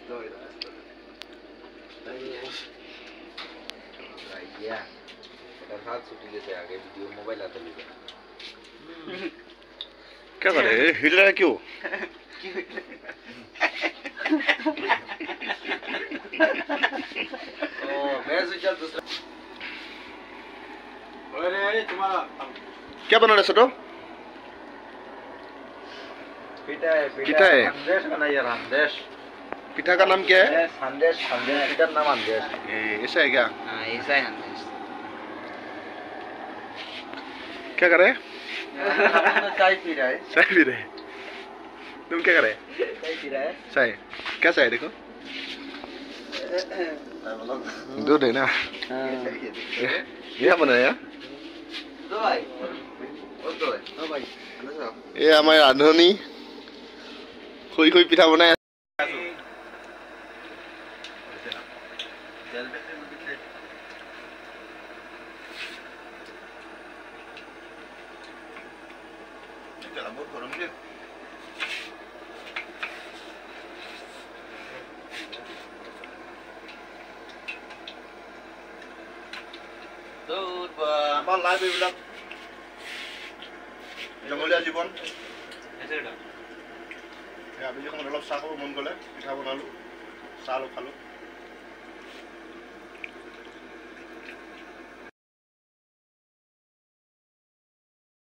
क्या करे हिल रहा है क्यों? क्या बना रहे सटो? पिठा है। संदेश बना यार संदेश। पिठा का नाम क्या है? संदेश पिठा नाम संदेश। ऐसा है क्या? हाँ ऐसा है संदेश। क्या कर रहे हैं? चाय पी रहा है। चाय पी रहे हैं। तुम क्या कर रहे हैं? चाय पी रहा है। चाय क्या चाय देखो? दूध है ना? क्या बनाया? दो भाई। ये हमारे रांधनी कोई पिठा बनाया। बहुत गरम है। আমাৰ লাইভ এইবিলাক জংগলীয়া জীৱন আবেলি সময়ত অলপ চাহ খাব মন গ'লে পিঠা বনালোঁ চাহ অলপ খালোঁ।